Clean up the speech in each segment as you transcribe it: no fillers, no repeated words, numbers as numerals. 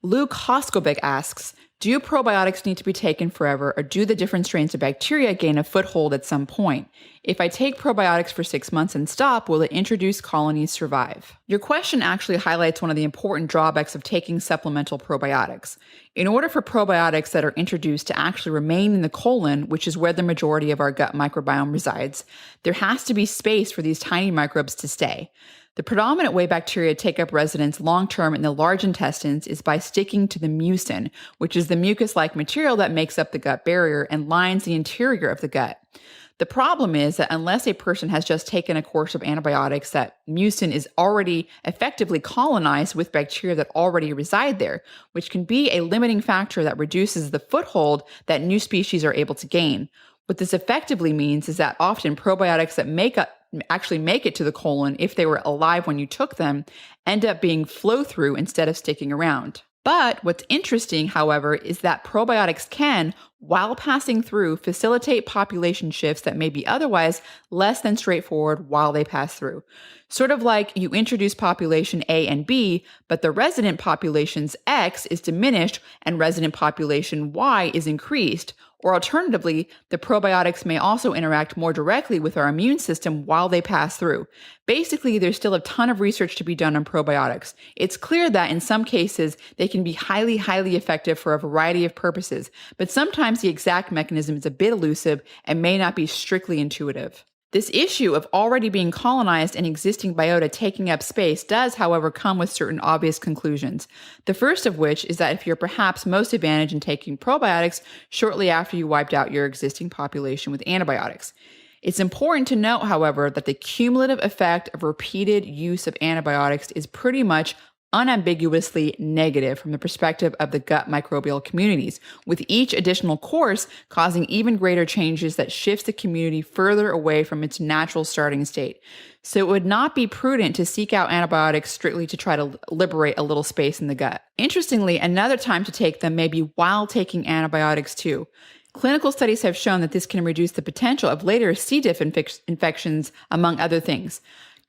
Luke Hoskovic asks, do probiotics need to be taken forever, or do the different strains of bacteria gain a foothold at some point? If I take probiotics for 6 months and stop, will the introduced colonies survive? Your question actually highlights one of the important drawbacks of taking supplemental probiotics. In order for probiotics that are introduced to actually remain in the colon, which is where the majority of our gut microbiome resides, there has to be space for these tiny microbes to stay. The predominant way bacteria take up residence long-term in the large intestines is by sticking to the mucin, which is the mucus-like material that makes up the gut barrier and lines the interior of the gut. The problem is that unless a person has just taken a course of antibiotics, that mucin is already effectively colonized with bacteria that already reside there, which can be a limiting factor that reduces the foothold that new species are able to gain. What this effectively means is that often probiotics that actually make it to the colon, if they were alive when you took them, end up being flow-through instead of sticking around. But what's interesting, however, is that probiotics can, while passing through, facilitate population shifts that may be otherwise less than straightforward while they pass through. Sort of like you introduce population A and B, but the resident population's X is diminished and resident population Y is increased. Or alternatively, the probiotics may also interact more directly with our immune system while they pass through. Basically, there's still a ton of research to be done on probiotics. It's clear that in some cases, they can be highly, highly effective for a variety of purposes, but sometimes the exact mechanism is a bit elusive and may not be strictly intuitive. This issue of already being colonized and existing biota taking up space does, however, come with certain obvious conclusions. The first of which is that if you're perhaps most advantaged in taking probiotics shortly after you wiped out your existing population with antibiotics. It's important to note, however, that the cumulative effect of repeated use of antibiotics is pretty much unambiguously negative from the perspective of the gut microbial communities, with each additional course causing even greater changes that shifts the community further away from its natural starting state. So it would not be prudent to seek out antibiotics strictly to try to liberate a little space in the gut. Interestingly, another time to take them may be while taking antibiotics too. Clinical studies have shown that this can reduce the potential of later C. diff infections, among other things.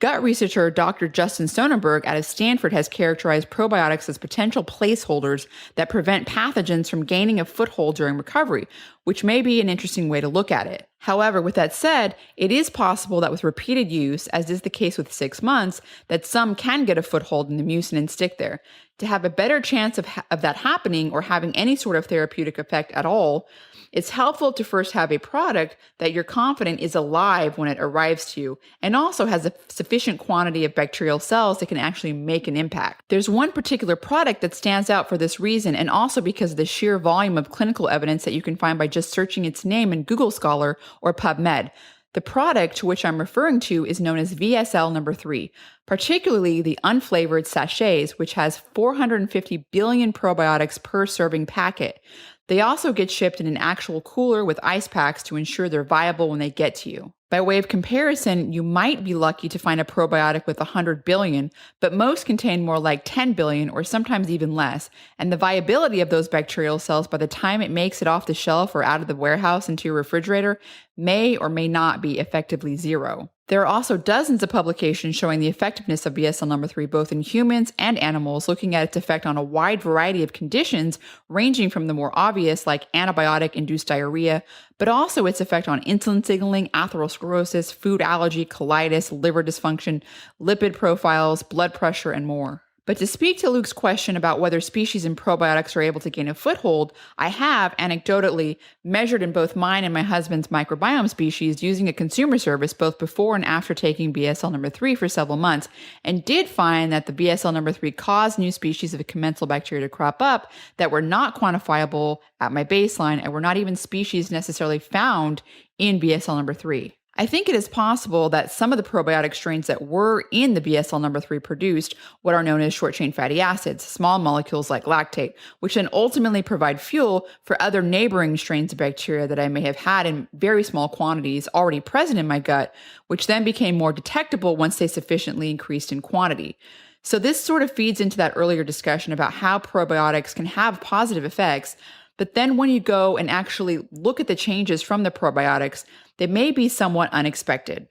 Gut researcher Dr. Justin Sonnenberg out of Stanford has characterized probiotics as potential placeholders that prevent pathogens from gaining a foothold during recovery, which may be an interesting way to look at it. However, with that said, it is possible that with repeated use, as is the case with 6 months, that some can get a foothold in the mucin and stick there. To have a better chance of that happening or having any sort of therapeutic effect at all, it's helpful to first have a product that you're confident is alive when it arrives to you and also has a sufficient quantity of bacterial cells that can actually make an impact. There's one particular product that stands out for this reason and also because of the sheer volume of clinical evidence that you can find by just searching its name in Google Scholar or PubMed. The product to which I'm referring to is known as VSL number 3, particularly the unflavored sachets, which has 450 billion probiotics per serving packet. They also get shipped in an actual cooler with ice packs to ensure they're viable when they get to you. By way of comparison, you might be lucky to find a probiotic with 100 billion, but most contain more like 10 billion or sometimes even less, and the viability of those bacterial cells by the time it makes it off the shelf or out of the warehouse into your refrigerator may or may not be effectively zero. There are also dozens of publications showing the effectiveness of BSL number 3 both in humans and animals, looking at its effect on a wide variety of conditions, ranging from the more obvious like antibiotic-induced diarrhea, but also its effect on insulin signaling, atherosclerosis, food allergy, colitis, liver dysfunction, lipid profiles, blood pressure, and more. But to speak to Luke's question about whether species in probiotics are able to gain a foothold, I have, anecdotally, measured in both mine and my husband's microbiome species using a consumer service both before and after taking BSL number 3 for several months, and did find that the BSL number 3 caused new species of commensal bacteria to crop up that were not quantifiable at my baseline and were not even species necessarily found in BSL number 3. I think it is possible that some of the probiotic strains that were in the BSL number 3 produced what are known as short-chain fatty acids, small molecules like lactate, which then ultimately provide fuel for other neighboring strains of bacteria that I may have had in very small quantities already present in my gut, which then became more detectable once they sufficiently increased in quantity. So this sort of feeds into that earlier discussion about how probiotics can have positive effects. But then when you go and actually look at the changes from the probiotics, they may be somewhat unexpected.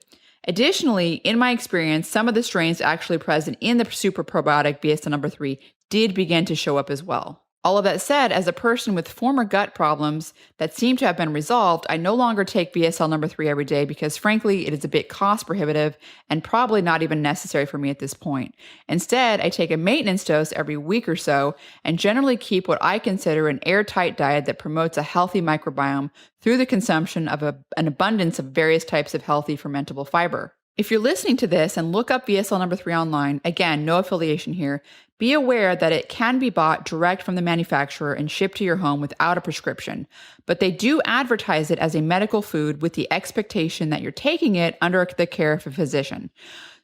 Additionally, in my experience, some of the strains actually present in the super probiotic BSL number 3 did begin to show up as well. All of that said, as a person with former gut problems that seem to have been resolved, I no longer take VSL number 3 every day because frankly, it is a bit cost prohibitive and probably not even necessary for me at this point. Instead, I take a maintenance dose every week or so and generally keep what I consider an airtight diet that promotes a healthy microbiome through the consumption of an abundance of various types of healthy fermentable fiber. If you're listening to this and look up VSL number 3 online, again, no affiliation here, be aware that it can be bought direct from the manufacturer and shipped to your home without a prescription, but they do advertise it as a medical food with the expectation that you're taking it under the care of a physician.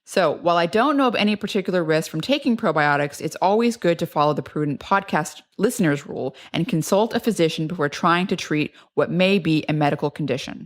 So while I don't know of any particular risk from taking probiotics, it's always good to follow the prudent podcast listeners rule and consult a physician before trying to treat what may be a medical condition.